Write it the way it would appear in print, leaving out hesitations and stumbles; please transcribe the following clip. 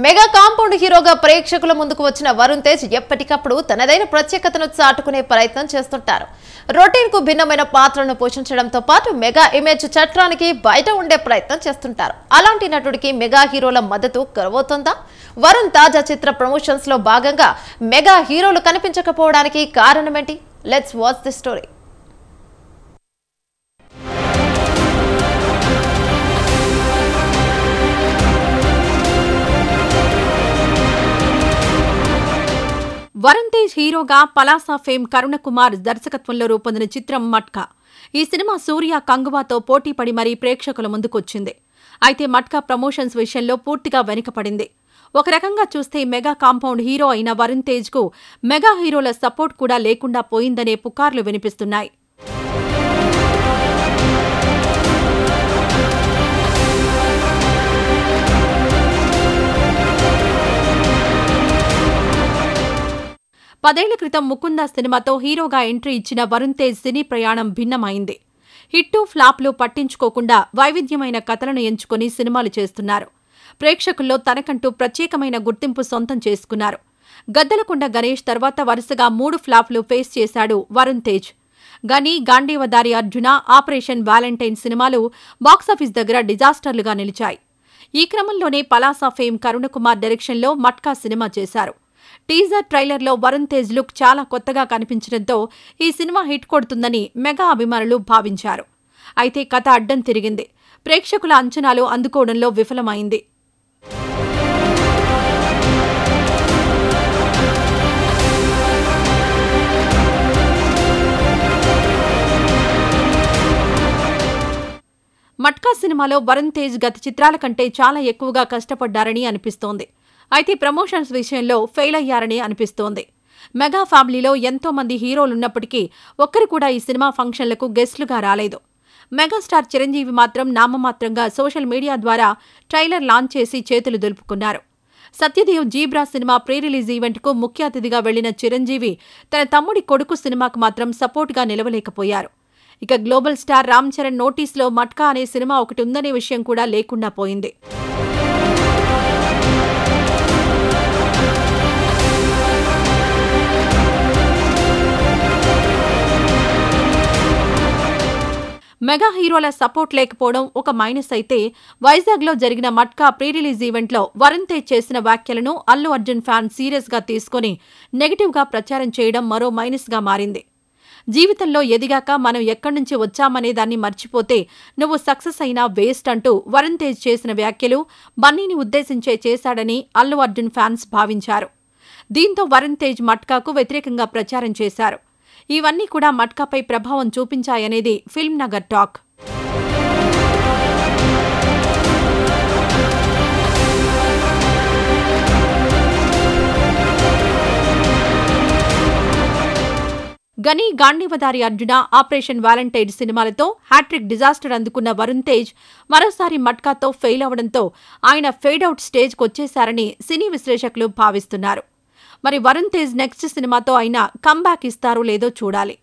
Mega compound హీరోగా ప్రేక్షకుల ముందుకు వచ్చిన వరుణ్ తేజ్ ఎప్పటికప్పుడు తనదైన ప్రత్యేకతను చాటుకునే ప్రయత్నం చేస్తుంటారు. రొటీన్ కు భిన్నమైన పాత్రను పోషించడంతో పాటు మెగా ఇమేజ్ చట్రానికి బయట ఉండే ప్రయత్నం చేస్తుంటారు. అలాంటి నటుడికి మెగా హీరోల మద్దతు కరువవుతుందా? వరుణ్ తాజా చిత్ర ప్రమోషన్స్ లో భాగంగా మెగా హీరోలు కనిపించకపోవడానికి కారణమేంటి? Let's watch the story. Varun Tej హీరోగా పలాసా ఫేమ్ కరుణ కుమార్ దర్శకత్వంలో రూపొందిన చిత్రం మట్కా. ఈ సినిమా సూర్య కంగువాతో పోటీపడి మరీ ప్రేక్షకుల ముందుకొచ్చింది. అయితే మట్కా ప్రమోషన్స్ విషయంలో పూర్తిగా వెనుకపడింది. ఒక రకంగా చూస్తే మెగా కాంపౌండ్ హీరో అయిన వరుణ్ తేజ్ కు మెగా హీరోల సపోర్ట్ కూడా లేకుండా పోయిందనే పుకార్లు వినిపిస్తున్నాయి. పదేళ్ల క్రితం ముకుంద సినిమాతో హీరోగా ఎంట్రీ ఇచ్చిన వరుణ్ తేజ్ సినీ ప్రయాణం భిన్నమైంది. హిట్టు ఫ్లాప్లు పట్టించుకోకుండా వైవిధ్యమైన కథలను ఎంచుకుని సినిమాలు చేస్తున్నారు. ప్రేక్షకుల్లో తనకంటూ ప్రత్యేకమైన గుర్తింపు సొంతం చేసుకున్నారు. గద్దలకొండ గణేష్ తర్వాత వరుసగా 3 ఫ్లాప్లు ఫేస్ చేశాడు వరుణ్ తేజ్. గని, గాంధీవదారి అర్జున, ఆపరేషన్ వ్యాలంటైన్ సినిమాలు బాక్సాఫీస్ దగ్గర డిజాస్టర్లుగా నిలిచాయి. ఈ క్రమంలోనే పలాసా ఫేమ్ కరుణ కుమార్ డైరెక్షన్లో మట్కా సినిమా చేశారు. టీజర్ ట్రైలర్లో వరుణ్ తేజ్ లుక్ చాలా కొత్తగా కనిపించడంతో ఈ సినిమా హిట్ కొడుతుందని మెగా అభిమానులు భావించారు. అయితే కథ అడ్డం తిరిగింది. ప్రేక్షకుల అంచనాలు అందుకోవడంలో విఫలమైంది. మట్కా సినిమాలో వరుణ్ తేజ్ గత చిత్రాల కంటే చాలా ఎక్కువగా కష్టపడ్డారని అనిపిస్తోంది. అయితే ప్రమోషన్స్ విషయంలో ఫెయిల్ అయ్యారని అనిపిస్తోంది. మెగా ఫ్యామిలీలో ఎంతో మంది హీరోలున్నప్పటికీ ఒక్కరు కూడా ఈ సినిమా ఫంక్షన్లకు గెస్ట్లుగా రాలేదు. మెగాస్టార్ చిరంజీవి మాత్రం నామమాత్రంగా సోషల్ మీడియా ద్వారా ట్రైలర్ లాంచ్ చేసి చేతులు దులుపుకున్నారు. సత్యదేవ్ జీబ్రా సినిమా ప్రీ రిలీజ్ ఈవెంట్కు ముఖ్య అతిథిగా వెళ్లిన చిరంజీవి తన తమ్ముడి కొడుకు సినిమాకు మాత్రం సపోర్ట్గా నిలవలేకపోయారు. ఇక గ్లోబల్ స్టార్ రామ్ చరణ్ నోటీస్లో మట్కా అనే సినిమా ఒకటి ఉందనే విషయం కూడా లేకుండా పోయింది. మెగా హీరోల సపోర్ట్ లేకపోవడం ఒక మైనస్ అయితే, వైజాగ్లో జరిగిన మట్కా ప్రీ రిలీజ్ ఈవెంట్లో వరుణ్ తేజ్ చేసిన వ్యాఖ్యలను అల్లు అర్జున్ ఫ్యాన్ సీరియస్గా తీసుకుని నెగిటివ్గా ప్రచారం చేయడం మరో మైనస్గా మారింది. జీవితంలో ఎదిగాక మనం ఎక్కడి నుంచి వచ్చామనే దాన్ని మర్చిపోతే నువ్వు సక్సెస్ అయినా వేస్ట్ అంటూ వరుణ్ తేజ్ చేసిన వ్యాఖ్యలు బన్నీని ఉద్దేశించే చేశాడని అల్లు అర్జున్ ఫ్యాన్స్ భావించారు. దీంతో వరుణ్ తేజ్ మట్కాకు వ్యతిరేకంగా ప్రచారం చేశారు. ఇవన్నీ కూడా మట్కాపై ప్రభావం చూపించాయనేది ఫిల్మ్ నగర్ టాక్. గని, గాంధీవదారి అర్జున, ఆపరేషన్ వ్యాలంటైన్ సినిమాలతో హ్యాట్రిక్ డిజాస్టర్ అందుకున్న వరుణ్ తేజ్ మరోసారి మట్కాతో ఫెయిల్ అవడంతో ఆయన ఫేడౌట్ స్టేజ్కొచ్చేశారని సినీ విశ్లేషకులు భావిస్తున్నారు. మరి వరుణ్ తేజ్ నెక్స్ట్ సినిమాతో అయినా కమ్బ్యాక్ ఇస్తారో లేదో చూడాలి.